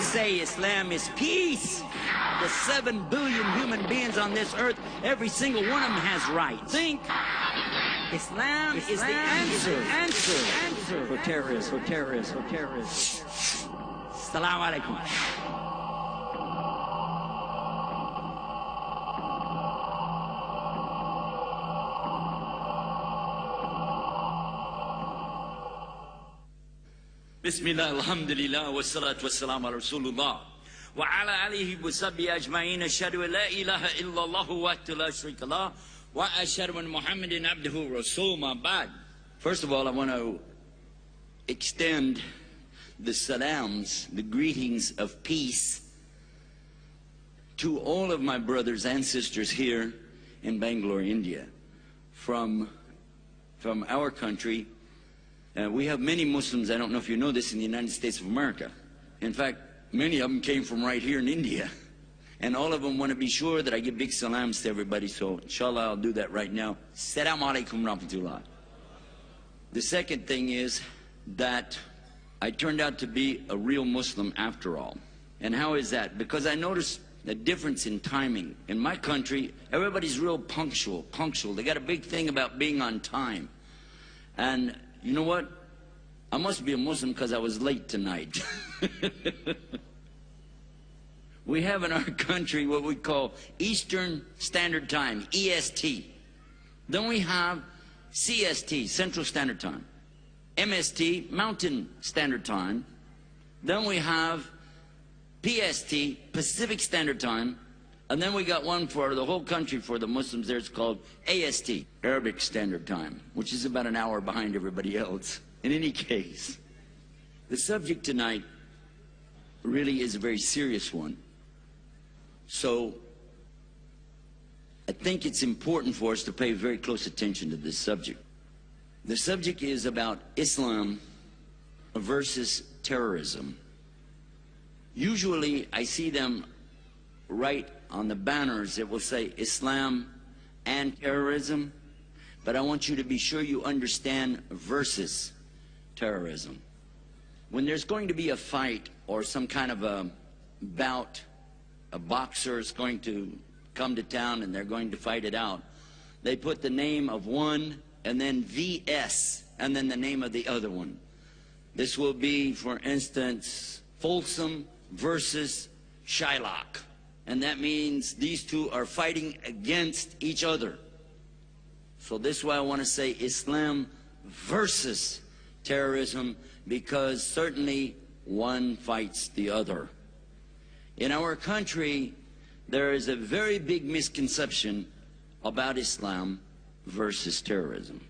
say Islam is peace. The 7 billion human beings on this earth, every single one of them has rights. Think. Islam is the answer for terrorism. Assalamu alaikum. Bismillah, alhamdulillah, wa salatu wa salam ala Rasulullah. Wa ala alihi wa sahbihi ajma'in, ashhadu an la ilaha illallah wahdahu la sharika lah, wa ashhadu anna Muhammadan abduhu rasul ma ba'd. First of all, I want to extend the salams, the greetings of peace, to all of my brothers and sisters here in Bangalore, India, from our country. We have many Muslims, I don't know if you know this, in the United States of America. In fact, many of them came from right here in India. And all of them want to be sure that I give big salams to everybody, so inshallah I'll do that right now. Assalamu alaikum rahmatullah. The second thing is that I turned out to be a real Muslim after all. And how is that? Because I noticed a difference in timing. In my country, everybody's real punctual. They got a big thing about being on time. And you know what? I must be a Muslim because I was late tonight. We have in our country what we call Eastern Standard Time, EST. Then we have CST, Central Standard Time. MST, Mountain Standard Time. Then we have PST, Pacific Standard Time. And then we got one for the whole country for the Muslims there. It's called AST, Arabic Standard Time, which is about an hour behind everybody else. In any case, the subject tonight really is a very serious one. So I think it's important for us to pay very close attention to this subject. The subject is about Islam versus terrorism. Usually I see them right on the banners that will say Islam and terrorism, but I want you to be sure you understand versus terrorism. When there's going to be a fight or some kind of a bout, a boxer is going to come to town and they're going to fight it out, they put the name of one and then VS and then the name of the other one. This will be, for instance, Folsom versus Shylock. And that means these two are fighting against each other. So this is why I want to say Islam versus terrorism, because certainly one fights the other. In our country, there is a very big misconception about Islam versus terrorism.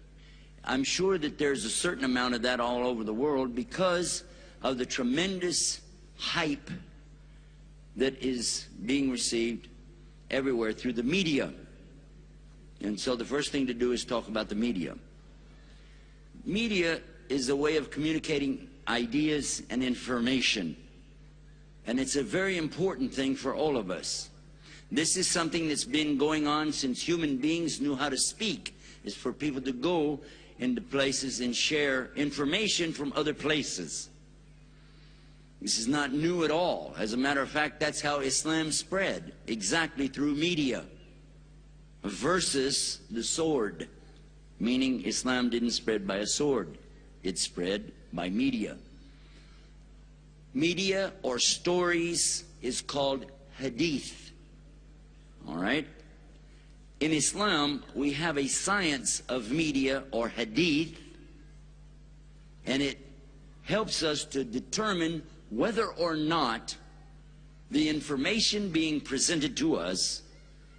I'm sure that there's a certain amount of that all over the world because of the tremendous hype that is being received everywhere through the media. And so the first thing to do is talk about the media. Media is a way of communicating ideas and information. And it's a very important thing for all of us. This is something that's been going on since human beings knew how to speak, is for people to go into places and share information from other places. This is not new at all. As a matter of fact, that's how Islam spread, exactly through media. Versus the sword, meaning Islam didn't spread by a sword. It spread by media. Media or stories is called hadith. All right? In Islam, we have a science of media or hadith, and it helps us to determine whether or not the information being presented to us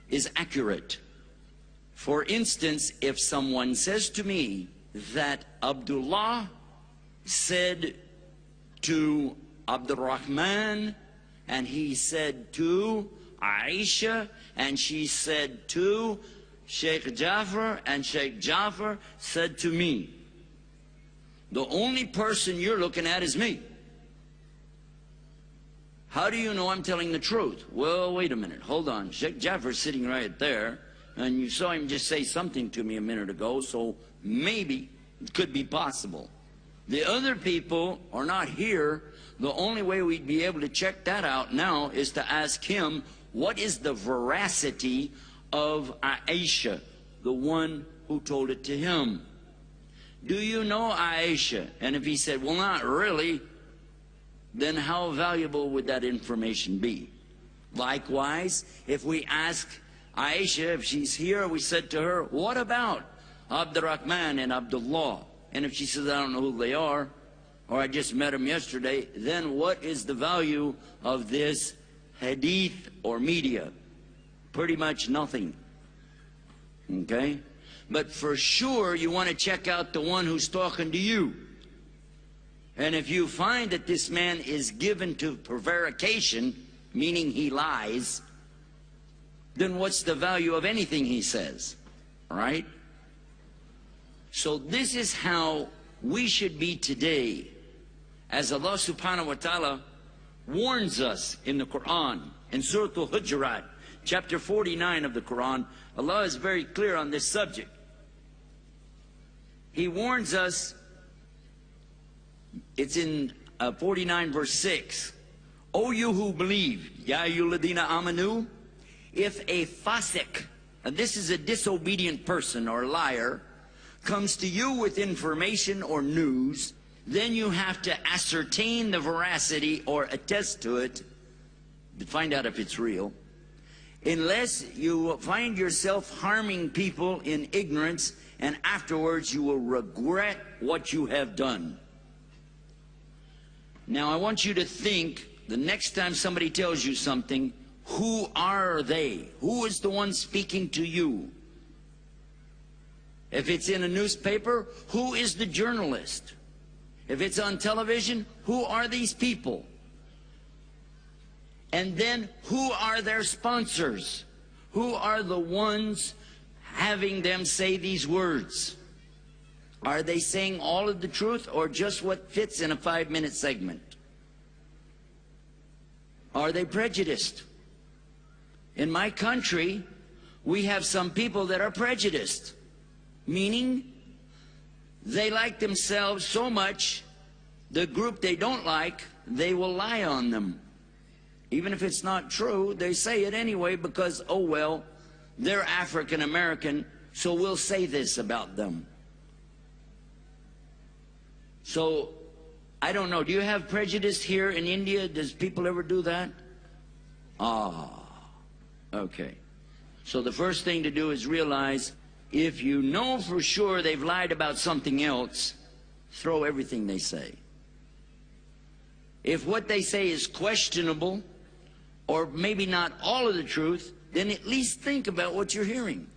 is accurate. For instance, if someone says to me that Abdullah said to Abdurrahman, and he said to Aisha, and she said to Sheikh Jafar, and Sheikh Jafar said to me, the only person you're looking at is me. How do you know I'm telling the truth? Well, wait a minute, hold on. Sheikh Jafar's sitting right there, and you saw him just say something to me a minute ago, so maybe it could be possible. The other people are not here. The only way we'd be able to check that out now is to ask him, what is the veracity of Aisha, the one who told it to him? Do you know Aisha? And if he said, well, not really, then how valuable would that information be? Likewise, if we ask Aisha, if she's here, we said to her, what about Abdurrahman and Abdullah? And if she says, I don't know who they are, or I just met them yesterday, then what is the value of this hadith or media? Pretty much nothing. Okay? But for sure, you want to check out the one who's talking to you. And if you find that this man is given to prevarication, meaning he lies, then what's the value of anything he says? All right? So this is how we should be today, as Allah subhanahu wa ta'ala warns us in the Quran, in Surah Al-Hujurat, chapter 49 of the Quran. Allah is very clear on this subject. He warns us, it's in 49 verse 6. O you who believe, Ya ayyuhalladhina amanu, if a fasik, and this is a disobedient person or liar, comes to you with information or news, then you have to ascertain the veracity or attest to it to find out if it's real. Unless you find yourself harming people in ignorance, and afterwards you will regret what you have done. Now I want you to think, the next time somebody tells you something, who are they? Who is the one speaking to you? If it's in a newspaper, who is the journalist? If it's on television, who are these people? And then, who are their sponsors? Who are the ones having them say these words? Are they saying all of the truth or just what fits in a 5-minute segment? Are they prejudiced? In my country, we have some people that are prejudiced. Meaning, they like themselves so much, the group they don't like, they will lie on them. Even if it's not true, they say it anyway because, oh well, they're African American, so we'll say this about them. So, I don't know, do you have prejudice here in India? Does people ever do that? Okay. So the first thing to do is realize, if you know for sure they've lied about something else, throw everything they say. If what they say is questionable, or maybe not all of the truth, then at least think about what you're hearing.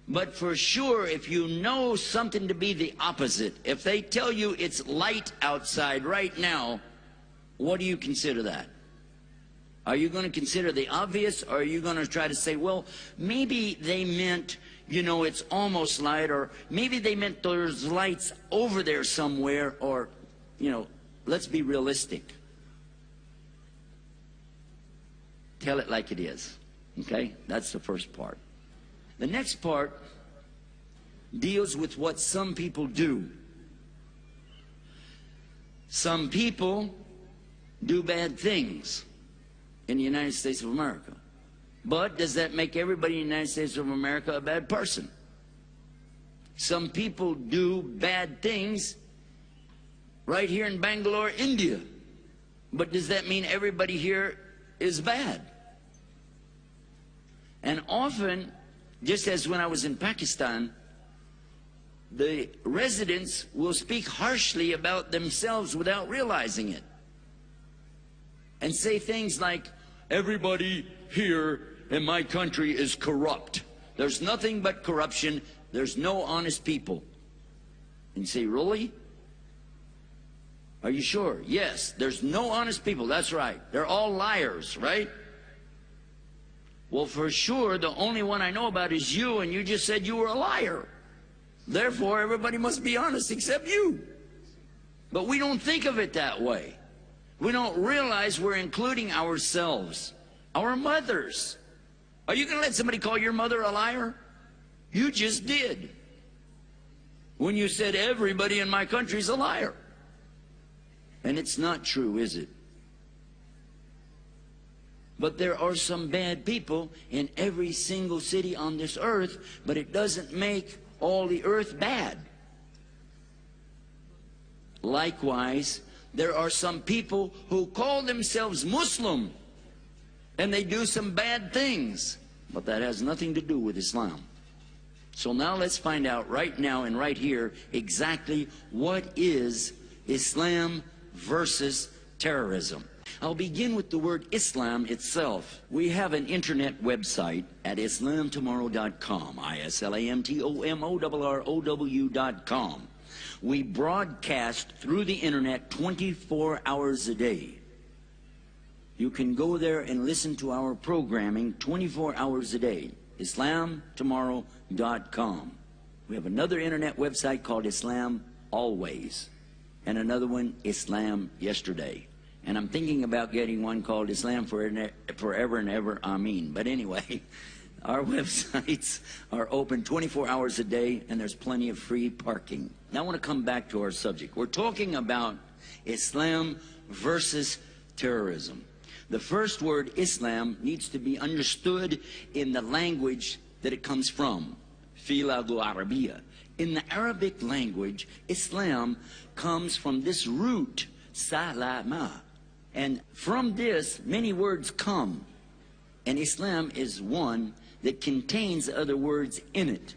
But for sure, if you know something to be the opposite, if they tell you it's light outside right now, what do you consider that? Are you going to consider the obvious, or are you going to try to say, well, maybe they meant, you know, it's almost light, or maybe they meant there's lights over there somewhere, or, you know, let's be realistic. Tell it like it is, okay? That's the first part. The next part deals with what some people do. Some people do bad things in the United States of America. But does that make everybody in the United States of America a bad person? Some people do bad things right here in Bangalore, India. But does that mean everybody here is bad? And often, just as when I was in Pakistan, the residents will speak harshly about themselves without realizing it. And say things like, everybody here in my country is corrupt. There's nothing but corruption. There's no honest people. And you say, really? Are you sure? Yes, there's no honest people. That's right. They're all liars, right? Well, for sure, the only one I know about is you, and you just said you were a liar. Therefore, everybody must be honest except you. But we don't think of it that way. We don't realize we're including ourselves, our mothers. Are you going to let somebody call your mother a liar? You just did. when you said everybody in my country is a liar. And it's not true, is it? But there are some bad people in every single city on this earth, but it doesn't make all the earth bad. Likewise, there are some people who call themselves Muslim, and they do some bad things, but that has nothing to do with Islam. So now let's find out right now and right here exactly what is Islam versus terrorism. I'll begin with the word Islam itself. We have an internet website at islamtomorrow.com, ISLAMTOMORROW.com. We broadcast through the internet 24 hours a day. You can go there and listen to our programming 24 hours a day, islamtomorrow.com. We have another internet website called Islam Always, and another one, Islam Yesterday. And I'm thinking about getting one called Islam Forever and Ever, Ameen. But anyway, our websites are open 24 hours a day, and there's plenty of free parking. Now I want to come back to our subject. We're talking about Islam versus terrorism. The first word, Islam, needs to be understood in the language that it comes from, Filagu Arabiya. In the Arabic language, Islam comes from this root, salama. And from this, many words come. And Islam is one that contains other words in it.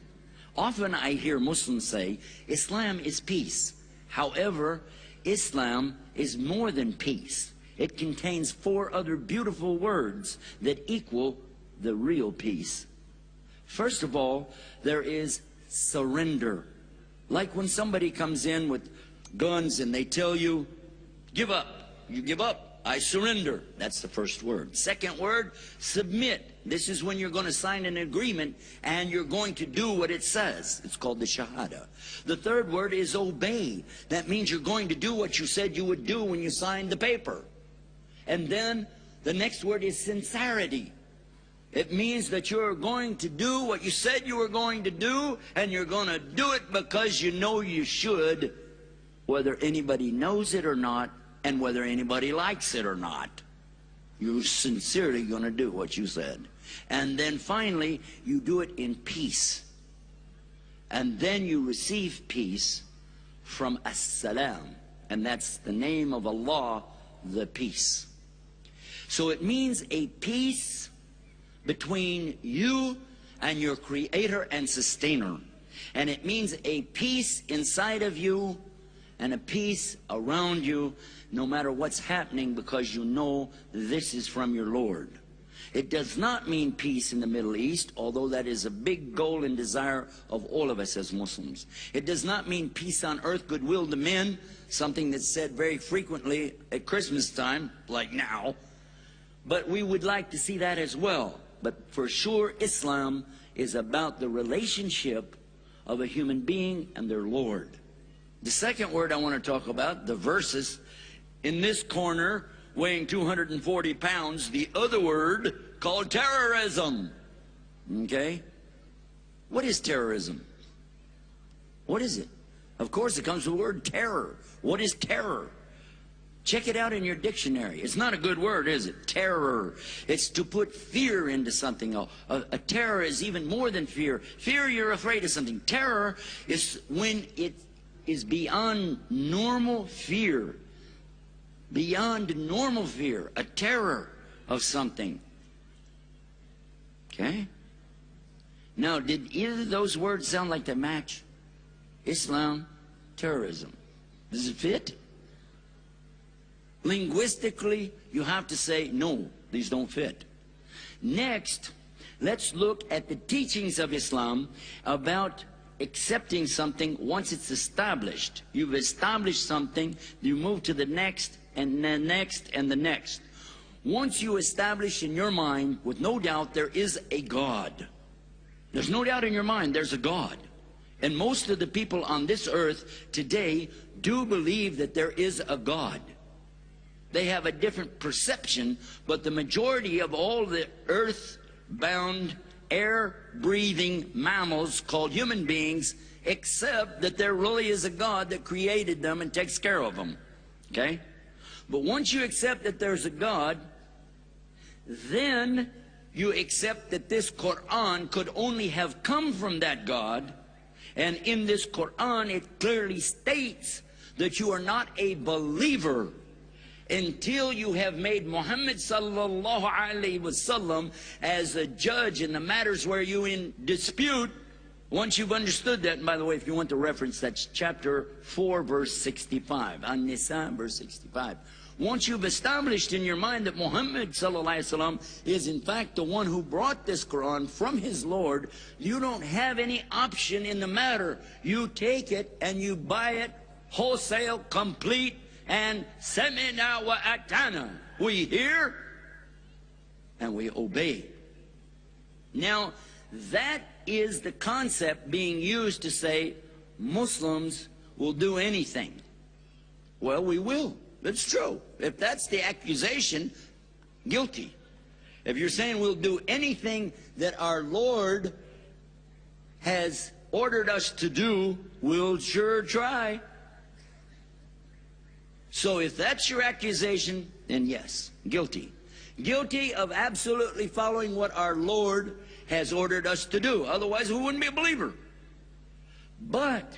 Often I hear Muslims say, Islam is peace. However, Islam is more than peace. It contains 4 other beautiful words that equal the real peace. First of all, there is surrender. Like when somebody comes in with guns and they tell you, give up. You give up. I surrender. That's the first word. Second word, submit. This is when you're going to sign an agreement and you're going to do what it says. It's called the Shahada. The third word is obey. That means you're going to do what you said you would do when you signed the paper. And then the next word is sincerity. It means that you're going to do what you said you were going to do, and you're going to do it because you know you should, whether anybody knows it or not, and whether anybody likes it or not. You're sincerely going to do what you said. And then finally, you do it in peace. And then you receive peace from As-Salam. And that's the name of Allah, the peace. So it means a peace between you and your Creator and Sustainer. And it means a peace inside of you and a peace around you, no matter what's happening, because you know this is from your Lord. It does not mean peace in the Middle East, although that is a big goal and desire of all of us as Muslims. It does not mean peace on earth, goodwill to men, something that's said very frequently at Christmas time, like now. But we would like to see that as well. But for sure, Islam is about the relationship of a human being and their Lord. The second word I want to talk about, the verses, in this corner, weighing 240 pounds, the other word called terrorism. Okay? What is terrorism? What is it? Of course, it comes from the word terror. What is terror? Check it out in your dictionary. It's not a good word, is it? Terror. It's to put fear into something. A terror is even more than fear. Fear, you're afraid of something. Terror is when it is beyond normal fear. Beyond normal fear. A terror of something. Okay? Now, did either of those words sound like they match? Islam, terrorism. Does it fit? Linguistically, you have to say, no, these don't fit. Next, let's look at the teachings of Islam about accepting something once it's established. You've established something, you move to the next, and the next, and the next. Once you establish in your mind, with no doubt, there is a God. There's no doubt in your mind there's a God. And most of the people on this earth today do believe that there is a God. They have a different perception, but the majority of all the earth-bound, air-breathing mammals called human beings except that there really is a God that created them and takes care of them. Okay? But once you accept that there's a God, then you accept that this Quran could only have come from that God. And in this Quran, it clearly states that you are not a believer until you have made Muhammad sallallahu alaihi wasallam as a judge in the matters where you in dispute. Once you've understood that, and by the way, if you want the reference, that's chapter 4, verse 65. An-Nisa, verse 65. Once you've established in your mind that Muhammad sallallahu alaihi wasallam is in fact the one who brought this Quran from his Lord, you don't have any option in the matter. You take it and you buy it wholesale, complete, and sami'na wa atana. We hear and we obey. Now, that is the concept being used to say Muslims will do anything. Well, we will. That's true. If that's the accusation, guilty. If you're saying we'll do anything that our Lord has ordered us to do, we'll sure try. So if that's your accusation, then yes, guilty. Guilty of absolutely following what our Lord has ordered us to do. Otherwise, we wouldn't be a believer. But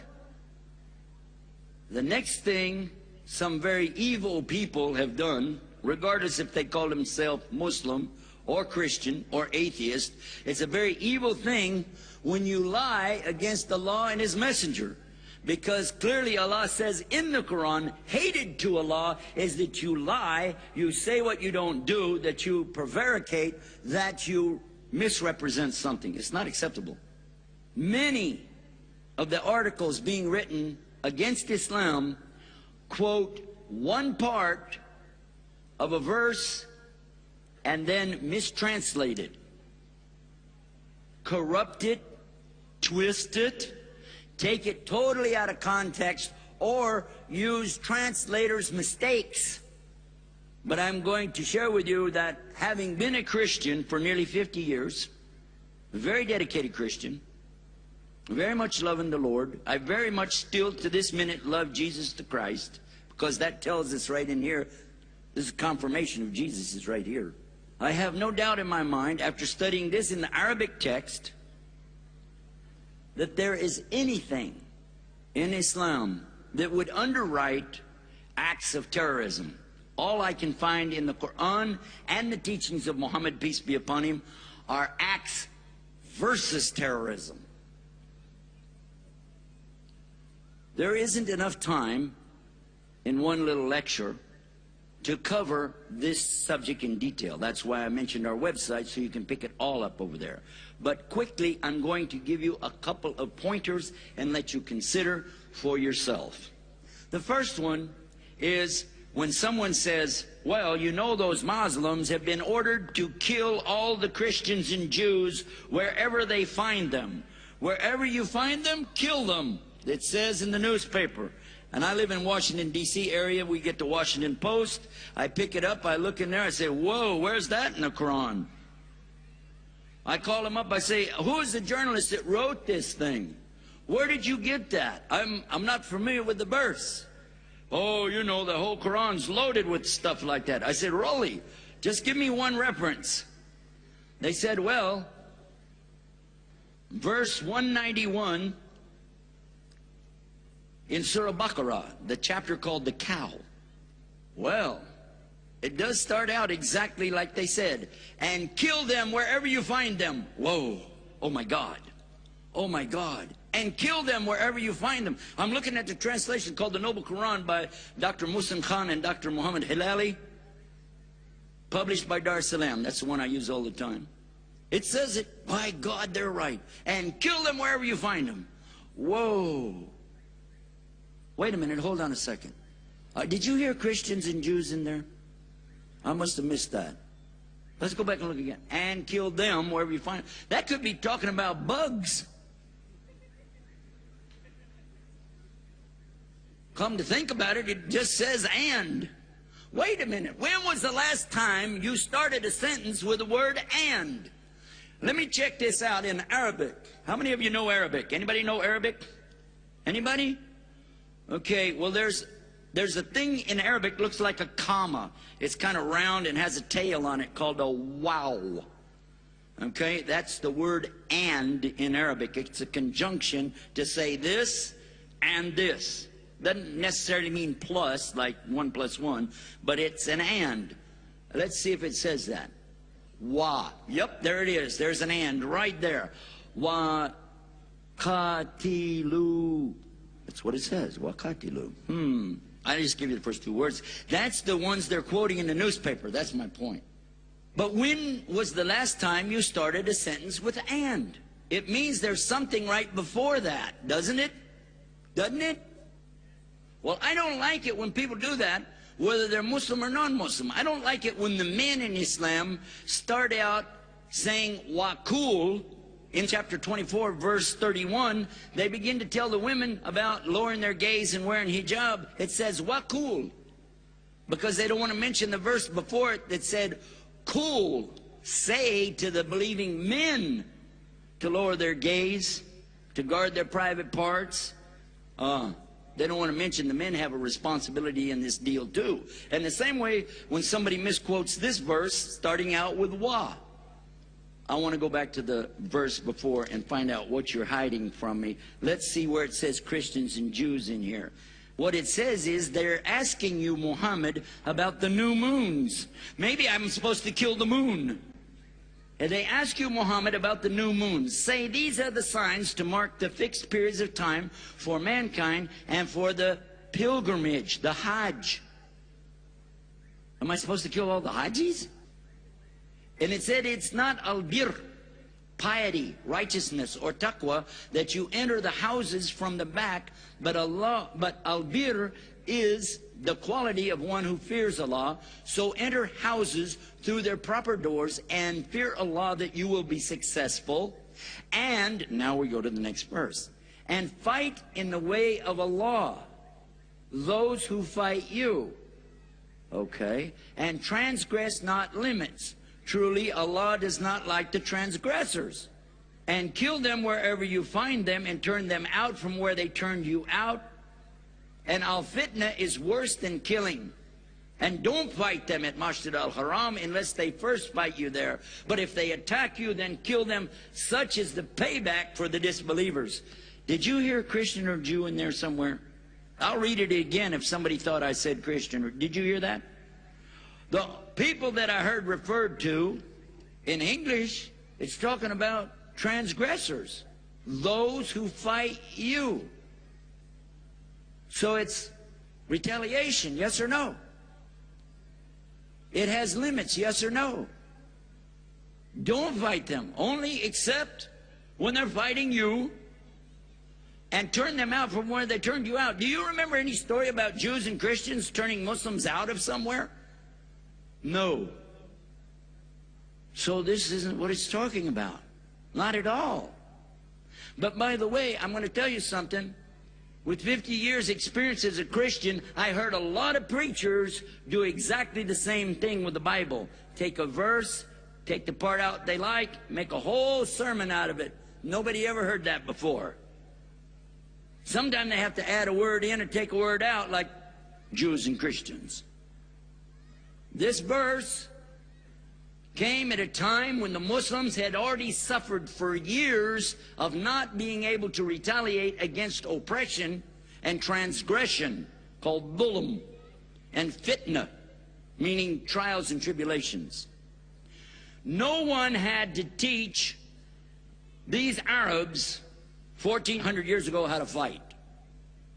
the next thing some very evil people have done, regardless if they call themselves Muslim or Christian or atheist, it's a very evil thing when you lie against Allah and His Messenger. Because clearly Allah says in the Quran, hated to Allah is that you lie, you say what you don't do, that you prevaricate, that you misrepresent something. It's not acceptable. Many of the articles being written against Islam quote one part of a verse and then mistranslate it, corrupt it, twist it, take it totally out of context, or use translators' mistakes. But I'm going to share with you that having been a Christian for nearly 50 years, a very dedicated Christian, very much loving the Lord, I very much still to this minute love Jesus the Christ, because that tells us right in here, this is confirmation of Jesus is right here. I have no doubt in my mind, after studying this in the Arabic text, that there is anything in Islam that would underwrite acts of terrorism. All I can find in the Quran and the teachings of Muhammad, peace be upon him, are acts versus terrorism. There isn't enough time in one little lecture to cover this subject in detail. That's why I mentioned our website, so you can pick it all up over there. But quickly, I'm going to give you a couple of pointers and let you consider for yourself. The first one is when someone says, well, you know those Muslims have been ordered to kill all the Christians and Jews wherever they find them. Wherever you find them, kill them. It says in the newspaper. And I live in Washington, D.C. area. We get the Washington Post. I pick it up. I look in there. I say, whoa, where's that in the Quran? I call him up. I say, who is the journalist that wrote this thing? Where did you get that? I'm not familiar with the verse. Oh, you know, the whole Quran's loaded with stuff like that. I said, really? Just give me one reference. They said, well, verse 191 in Surah Baqarah, the chapter called the cow. Well, it does start out exactly like they said. And kill them wherever you find them. Whoa. Oh my God. Oh my God. And kill them wherever you find them. I'm looking at the translation called the Noble Quran by Dr. Muslim Khan and Dr. Muhammad Hilali, published by Dar es Salaam. That's the one I use all the time. It says it. By God, they're right. And kill them wherever you find them. Whoa. Wait a minute. Hold on a second. Did you hear Christians and Jews in there? I must have missed that. Let's go back and look again. And kill them wherever you find them. That could be talking about bugs. Come to think about it, it just says and. Wait a minute. When was the last time you started a sentence with the word and? Let me check this out in Arabic. How many of you know Arabic? Anybody know Arabic? Anybody? Okay, well there's a thing in Arabic looks like a comma. It's kind of round and has a tail on it called a waw. Okay, that's the word and in Arabic. It's a conjunction to say this and this. Doesn't necessarily mean plus, like 1 + 1, but it's an and. Let's see if it says that. Wa. Yep, there it is. There's an and right there. Wa katilu. That's what it says. Wa katilu. I just give you the first 2 words. That's the ones they're quoting in the newspaper. That's my point. But when was the last time you started a sentence with and? It means there's something right before that, doesn't it? Doesn't it? Well, I don't like it when people do that, whether they're Muslim or non-Muslim. I don't like it when the men in Islam start out saying waqul. In chapter 24, verse 31, they begin to tell the women about lowering their gaze and wearing hijab. It says waqul, because they don't want to mention the verse before it that said, "Cool, say to the believing men to lower their gaze, to guard their private parts." They don't want to mention the men have a responsibility in this deal too. And the same way when somebody misquotes this verse, starting out with wa. I want to go back to the verse before and find out what you're hiding from me. Let's see where it says Christians and Jews in here. What it says is they're asking you, Muhammad, about the new moons. Maybe I'm supposed to kill the moon. And they ask you, Muhammad, about the new moons. Say, these are the signs to mark the fixed periods of time for mankind and for the pilgrimage, the Hajj. Am I supposed to kill all the Hajjis? And it said it's not al-bir, piety, righteousness, or taqwa, that you enter the houses from the back, but al-bir is the quality of one who fears Allah. So enter houses through their proper doors and fear Allah that you will be successful. And now we go to the next verse. And fight in the way of Allah those who fight you. Okay? And transgress not limits. Truly, Allah does not like the transgressors. And kill them wherever you find them and turn them out from where they turned you out. And al-fitna is worse than killing. And don't fight them at Masjid al-Haram unless they first fight you there. But if they attack you, then kill them. Such is the payback for the disbelievers. Did you hear Christian or Jew in there somewhere? I'll read it again if somebody thought I said Christian. Did you hear that? The people that I heard referred to in English, it's talking about transgressors. Those who fight you. So it's retaliation, yes or no? It has limits, yes or no? Don't fight them. Only except when they're fighting you, and turn them out from where they turned you out. Do you remember any story about Jews and Christians turning Muslims out of somewhere? No. So this isn't what it's talking about. Not at all. But by the way, I'm going to tell you something. With 50 years experience as a Christian, I heard a lot of preachers do exactly the same thing with the Bible. Take a verse, take the part out they like, make a whole sermon out of it. Nobody ever heard that before. Sometimes they have to add a word in and take a word out, like Jews and Christians. This verse came at a time when the Muslims had already suffered for years of not being able to retaliate against oppression and transgression, called dhulm, and fitna, meaning trials and tribulations. No one had to teach these Arabs 1,400 years ago how to fight.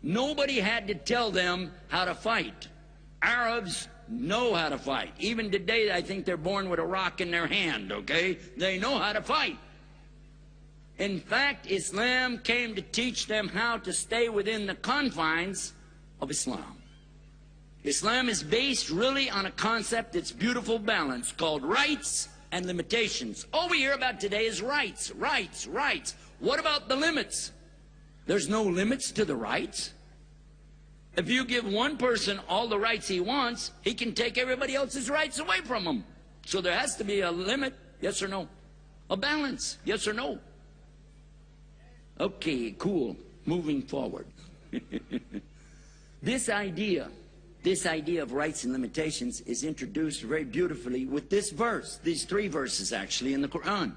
Nobody had to tell them how to fight. Arabs know how to fight. Even today, I think they're born with a rock in their hand, okay? They know how to fight. In fact, Islam came to teach them how to stay within the confines of Islam. Islam is based really on a concept that's beautiful balance called rights and limitations. All we hear about today is rights, rights, rights. What about the limits? There's no limits to the rights. If you give one person all the rights he wants, he can take everybody else's rights away from him. So there has to be a limit, yes or no? A balance, yes or no? Okay, cool. moving forward. This idea of rights and limitations is introduced very beautifully with this verse, these three verses actually in the Quran.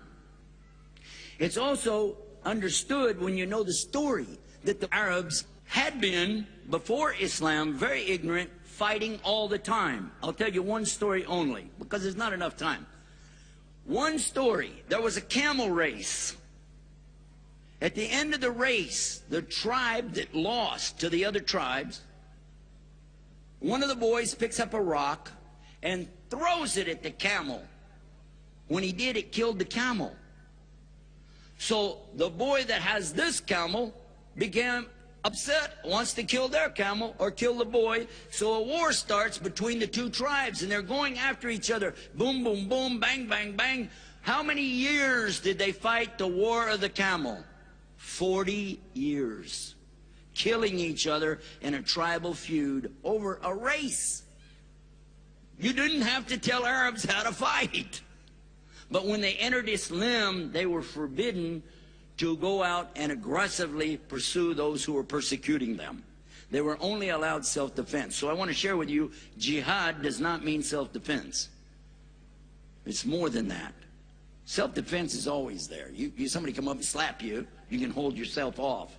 It's also understood when you know the story that the Arabs had been, before Islam, very ignorant, fighting all the time. I'll tell you one story only, because there's not enough time. One story, there was a camel race. At the end of the race, the tribe that lost to the other tribes, one of the boys picks up a rock and throws it at the camel. When he did, it killed the camel. So the boy that has this camel became upset, wants to kill their camel or kill the boy. So a war starts between the two tribes, and they're going after each other. Boom, boom, boom, bang, bang, bang. How many years did they fight the war of the camel? 40 years. Killing each other in a tribal feud over a race. You didn't have to tell Arabs how to fight. But when they entered Islam, they were forbidden to go out and aggressively pursue those who were persecuting them. They were only allowed self-defense. So I want to share with you, jihad does not mean self-defense. It's more than that. Self-defense is always there. Somebody come up and slap you, you can hold yourself off.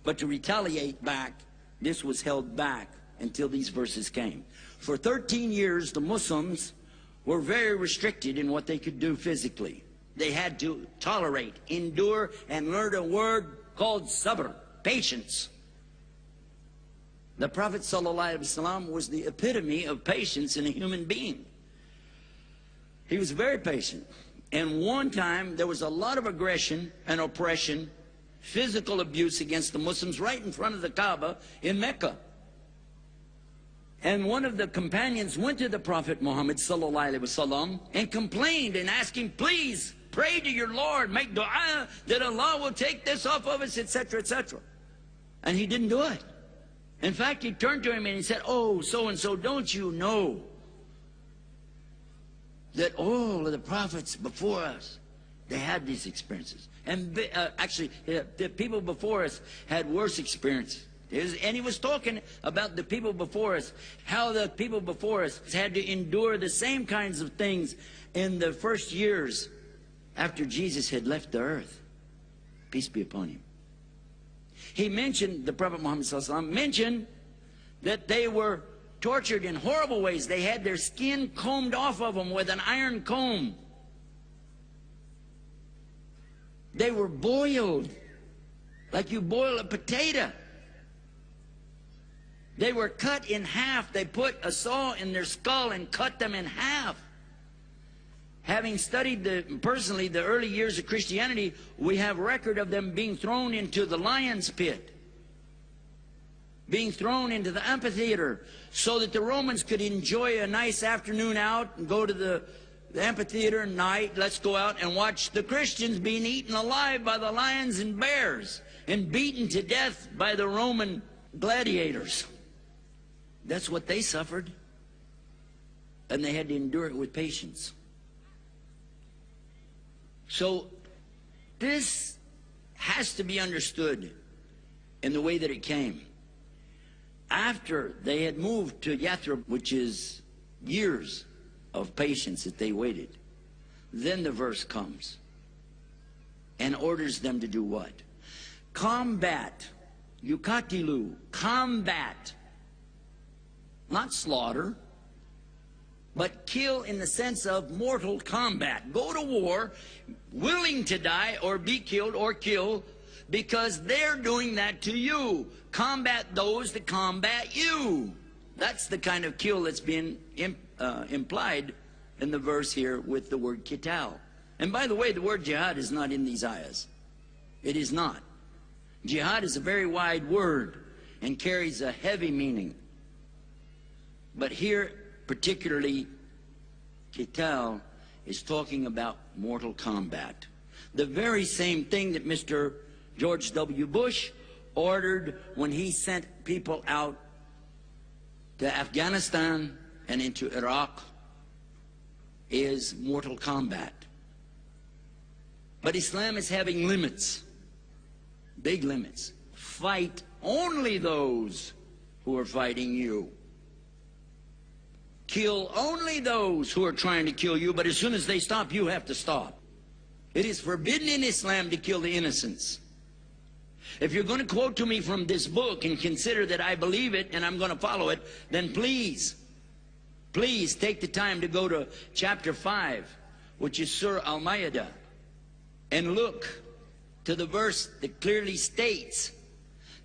But to retaliate back, this was held back until these verses came. For 13 years, the Muslims were very restricted in what they could do physically. They had to tolerate, endure, and learn a word called sabr, patience. The Prophet ﷺ was the epitome of patience in a human being. He was very patient. And one time, there was a lot of aggression and oppression, physical abuse against the Muslims right in front of the Kaaba in Mecca. And one of the companions went to the Prophet Muhammad ﷺ and complained and asked him, please pray to your Lord, make dua that Allah will take this off of us, etc., etc. And he didn't do it. In fact, he turned to him and he said, oh, so-and-so, don't you know that all of the prophets before us, they had these experiences? And actually, the people before us had worse experiences. And he was talking about the people before us, how the people before us had to endure the same kinds of things in the first years after Jesus had left the earth. Peace be upon him. He mentioned, the Prophet Muhammad ﷺ mentioned that they were tortured in horrible ways. They had their skin combed off of them with an iron comb. They were boiled like you boil a potato. They were cut in half. They put a saw in their skull and cut them in half. Having studied personally the early years of Christianity, we have record of them being thrown into the lion's pit, being thrown into the amphitheater, so that the Romans could enjoy a nice afternoon out and go to the amphitheater at night. Let's go out and watch the Christians being eaten alive by the lions and bears and beaten to death by the Roman gladiators. That's what they suffered, and they had to endure it with patience. So this has to be understood in the way that it came. After they had moved to Yathrib, which is years of patience that they waited, then the verse comes and orders them to do what? Combat. Yukatilu. Combat. Not slaughter, but kill in the sense of mortal combat. Go to war, willing to die or be killed or kill, because they're doing that to you. Combat those that combat you. That's the kind of kill that's been implied in the verse here with the word qital. And by the way, the word jihad is not in these ayahs. It is not. Jihad is a very wide word and carries a heavy meaning. But here, particularly, qital is talking about mortal combat. The very same thing that Mr. George W. Bush ordered when he sent people out to Afghanistan and into Iraq is mortal combat. But Islam is having limits, big limits. fight only those who are fighting you. Kill only those who are trying to kill you, but as soon as they stop, you have to stop. It is forbidden in Islam to kill the innocents. If you're going to quote to me from this book and consider that I believe it and I'm going to follow it, then please take the time to go to chapter 5, which is Surah Al-Ma'idah, and look to the verse that clearly states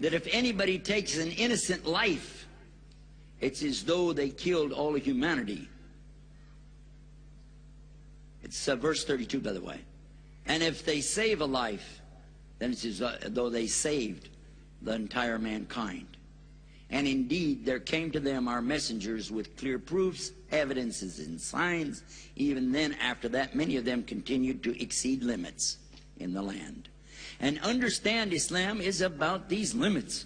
that if anybody takes an innocent life, it's as though they killed all of humanity. It's verse 32, by the way. And if they save a life, then it's as though they saved the entire mankind. And indeed, there came to them our messengers with clear proofs, evidences, and signs. Even then, after that, many of them continued to exceed limits in the land. And understand, Islam is about these limits,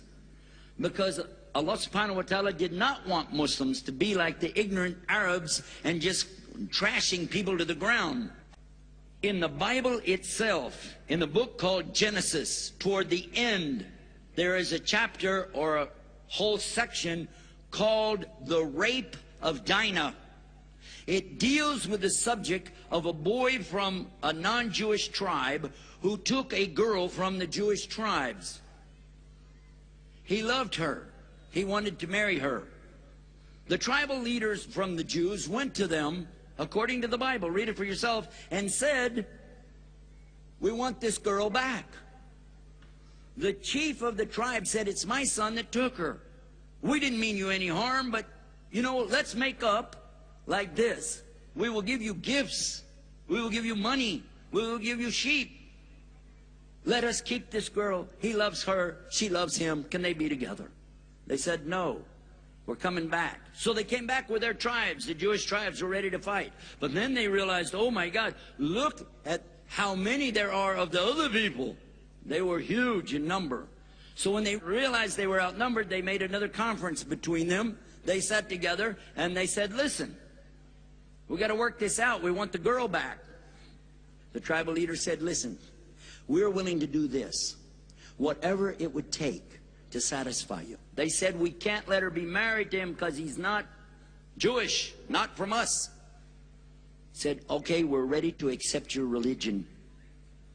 because Allah subhanahu wa ta'ala did not want Muslims to be like the ignorant Arabs and just trashing people to the ground. In the Bible itself, in the book called Genesis, toward the end, there is a chapter or a whole section called the rape of Dinah. It deals with the subject of a boy from a non-Jewish tribe who took a girl from the Jewish tribes. He loved her. He wanted to marry her. The tribal leaders from the Jews went to them, according to the Bible, read it for yourself, and said, "We want this girl back." The chief of the tribe said, "It's my son that took her. We didn't mean you any harm, but, you know, let's make up like this. We will give you gifts. We will give you money. We will give you sheep. Let us keep this girl. He loves her. She loves him. Can they be together?" They said, "No, we're coming back." So they came back with their tribes. The Jewish tribes were ready to fight. But then they realized, oh my God, look at how many there are of the other people. They were huge in number. So when they realized they were outnumbered, they made another conference between them. They sat together and they said, "Listen, we got to work this out. We want the girl back." The tribal leader said, "Listen, we're willing to do this, whatever it would take to satisfy you." They said, "We can't let her be married to him because he's not Jewish, not from us." Said, "Okay, we're ready to accept your religion.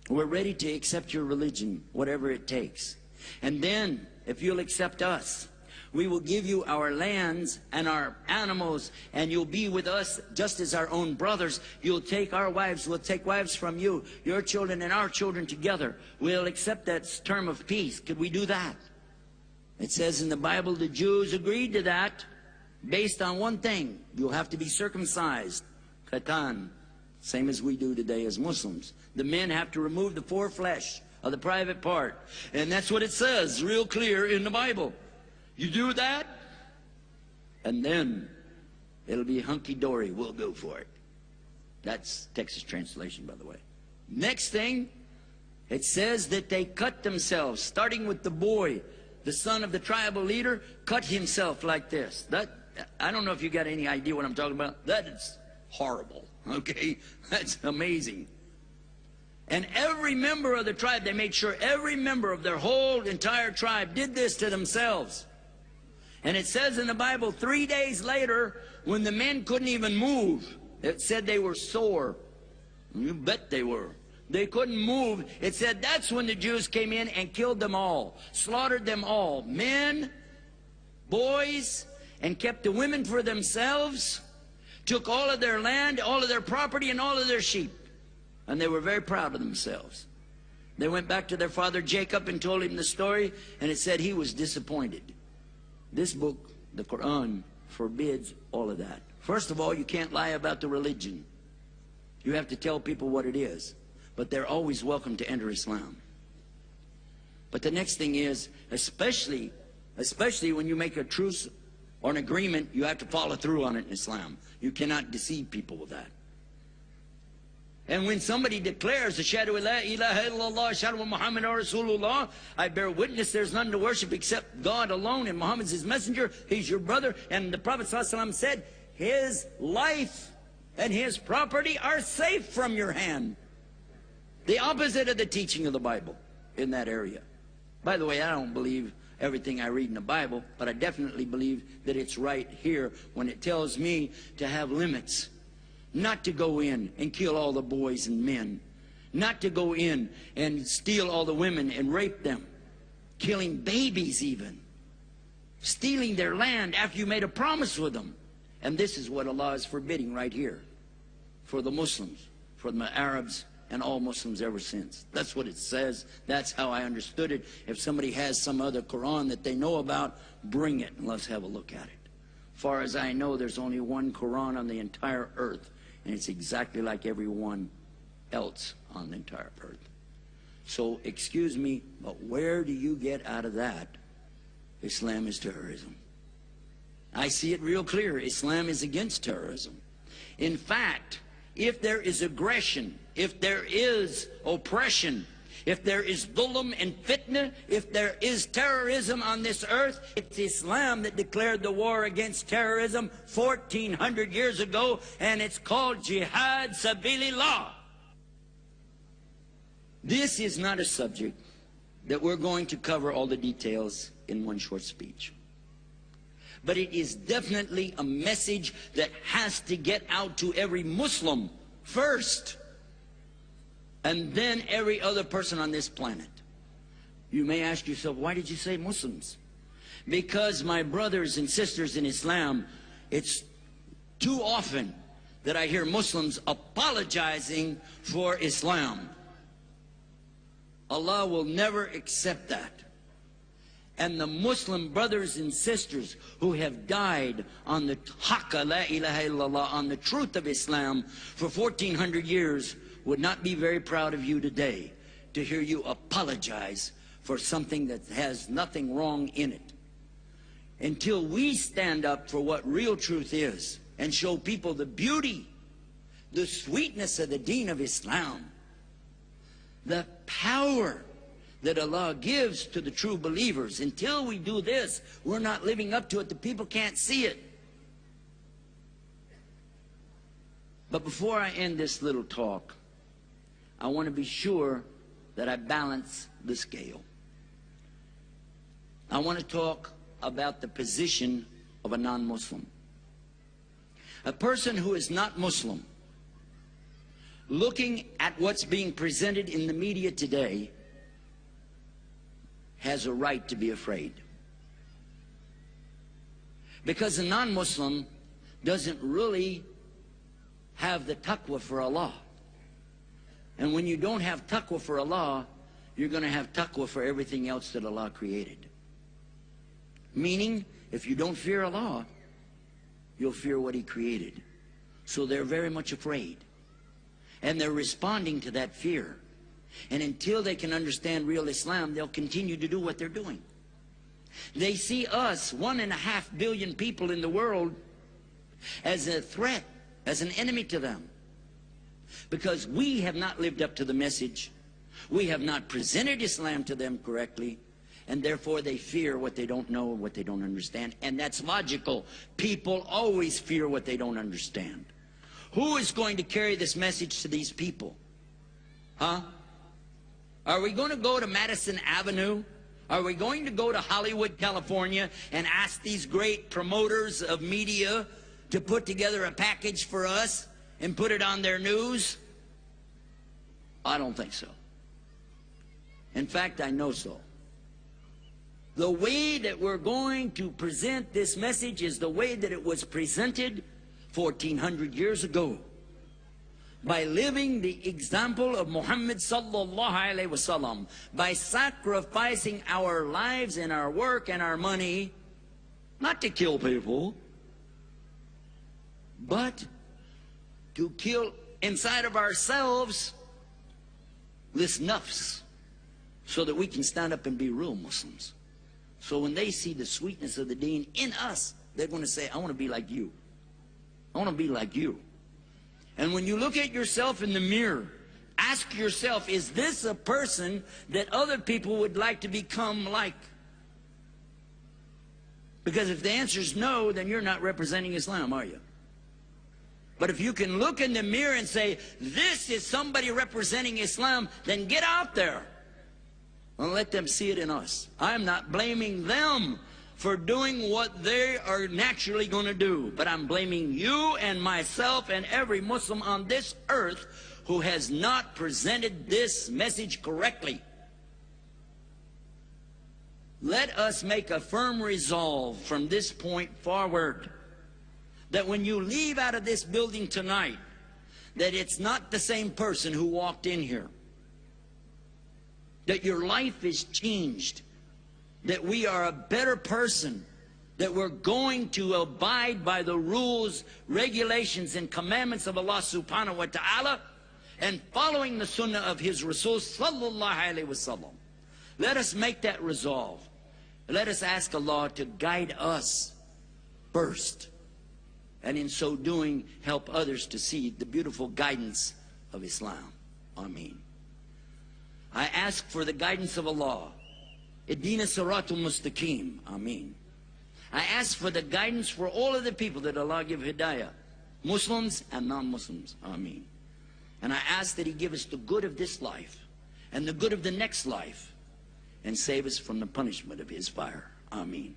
We're ready to accept your religion, whatever it takes. And then, if you'll accept us, we will give you our lands and our animals, and you'll be with us just as our own brothers. You'll take our wives, we'll take wives from you, your children and our children together. We'll accept that term of peace. Could we do that?" It says in the Bible the Jews agreed to that based on one thing: you'll have to be circumcised, khatan, same as we do today as Muslims. The men have to remove the foreflesh of the private part, and that's what it says real clear in the Bible. You do that, and then it'll be hunky-dory. We'll go for it. That's Texas translation, by the way. Next thing, it says that they cut themselves, starting with the boy. The son of the tribal leader cut himself like this. I don't know if you got any idea what I'm talking about. That is horrible, okay? That's amazing. And every member of the tribe, they made sure every member of their whole entire tribe did this to themselves. And it says in the Bible, 3 days later, when the men couldn't even move, it said they were sore. You bet they were. They couldn't move. It said that's when the Jews came in and killed them all, slaughtered them all, men, boys, and kept the women for themselves, took all of their land, all of their property, and all of their sheep. And they were very proud of themselves. They went back to their father Jacob and told him the story, and it said he was disappointed. This book, the Quran, forbids all of that. First of all, you can't lie about the religion. You have to tell people what it is. But they're always welcome to enter Islam. But the next thing is, especially when you make a truce or an agreement, you have to follow through on it in Islam. You cannot deceive people with that. And when somebody declares, "Ashhadu la ilaha illallah, ashhadu wa Muhammadan Rasulullah," I bear witness there's none to worship except God alone, and Muhammad's his messenger, he's your brother, and the Prophet ﷺ said, his life and his property are safe from your hand. The opposite of the teaching of the Bible in that area. By the way, I don't believe everything I read in the Bible, but I definitely believe that it's right here when it tells me to have limits. Not to go in and kill all the boys and men. Not to go in and steal all the women and rape them. Killing babies even. Stealing their land after you made a promise with them. And this is what Allah is forbidding right here. For the Muslims, for the Arabs, and all Muslims ever since. That's what it says. That's how I understood it. If somebody has some other Quran that they know about, bring it and let's have a look at it. Far as I know, there's only one Quran on the entire earth, and it's exactly like everyone else on the entire earth. So, excuse me, but where do you get out of that? Islam is terrorism. I see it real clear. Islam is against terrorism. In fact, if there is aggression, if there is oppression, if there is dhulm and fitna, if there is terrorism on this earth, it's Islam that declared the war against terrorism 1400 years ago, and it's called Jihad Sabilillah. This is not a subject that we're going to cover all the details in one short speech. But it is definitely a message that has to get out to every Muslim first, and then every other person on this planet. You may ask yourself, why did you say Muslims? Because, my brothers and sisters in Islam, it's too often that I hear Muslims apologizing for Islam. Allah will never accept that. And the Muslim brothers and sisters who have died on the haqqa la ilaha illallah, on the truth of Islam for 1400 years, would not be very proud of you today to hear you apologize for something that has nothing wrong in it. Until we stand up for what real truth is and show people the beauty, the sweetness of the deen of Islam, the power that Allah gives to the true believers. Until we do this, we're not living up to it. The people can't see it. But before I end this little talk, I want to be sure that I balance the scale. I want to talk about the position of a non-Muslim. A person who is not Muslim, looking at what's being presented in the media today, has a right to be afraid. Because a non-Muslim doesn't really have the taqwa for Allah. And when you don't have taqwa for Allah, you're going to have taqwa for everything else that Allah created. Meaning, if you don't fear Allah, you'll fear what He created. So they're very much afraid. And they're responding to that fear. And until they can understand real Islam, they'll continue to do what they're doing. They see us, 1.5 billion people in the world, as a threat, as an enemy to them. Because we have not lived up to the message. We have not presented Islam to them correctly. And therefore they fear what they don't know and what they don't understand. And that's logical. People always fear what they don't understand. Who is going to carry this message to these people? Huh? Are we going to go to Madison Avenue? Are we going to go to Hollywood, California, and ask these great promoters of media to put together a package for us and put it on their news? I don't think so. In fact, I know so. The way that we're going to present this message is the way that it was presented 1400 years ago. By living the example of Muhammad sallallahu alaihi wasallam, by sacrificing our lives and our work and our money, not to kill people, but to kill inside of ourselves this nafs, so that we can stand up and be real Muslims. So when they see the sweetness of the deen in us, they're going to say, I want to be like you. I want to be like you. And when you look at yourself in the mirror, ask yourself, is this a person that other people would like to become like? Because if the answer is no, then you're not representing Islam, are you? But if you can look in the mirror and say, this is somebody representing Islam, then get out there And let them see it in us. I'm not blaming them for doing what they are naturally going to do, but I'm blaming you and myself and every Muslim on this earth who has not presented this message correctly. Let us make a firm resolve from this point forward that when you leave out of this building tonight, that it's not the same person who walked in here. That your life is changed. That we are a better person. That we're going to abide by the rules, regulations, and commandments of Allah subhanahu wa ta'ala, and following the sunnah of His Rasul sallallahu alayhi wa sallam. Let us make that resolve. Let us ask Allah to guide us first, and in so doing help others to see the beautiful guidance of Islam. Ameen. I ask for the guidance of Allah. Ihdina siratul mustaqim. Ameen. I ask for the guidance for all of the people that Allah give hidayah, Muslims and non-Muslims. Ameen. And I ask that He give us the good of this life and the good of the next life, and save us from the punishment of His fire. Ameen.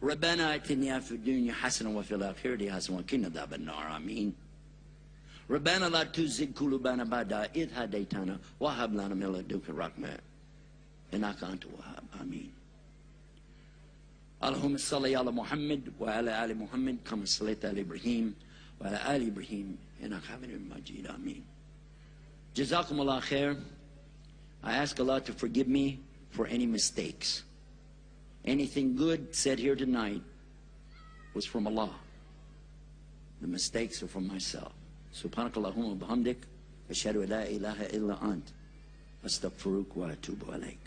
ربنا اتنا في الدنيا حسنة وفي الآخرة حسنة وقنا عذاب النار. آمين. ربنا لا تزغ قلوبنا بعد إذ هديتنا وهب لنا من لدنك رحمة إنك أنت الوهاب. آمين. اللهم صل على محمد وعلى آل محمد كما صليت على إبراهيم وعلى آل إبراهيم إنك حميد مجيد. آمين. جزاكم الله خير. I ask Allah to forgive me for any mistakes. Anything good said here tonight was from Allah. The mistakes are from myself. Subhanakallahumma bihamdik, ashhadu an la ilaha illa ant, astaghfiruka wa atubu ilaik.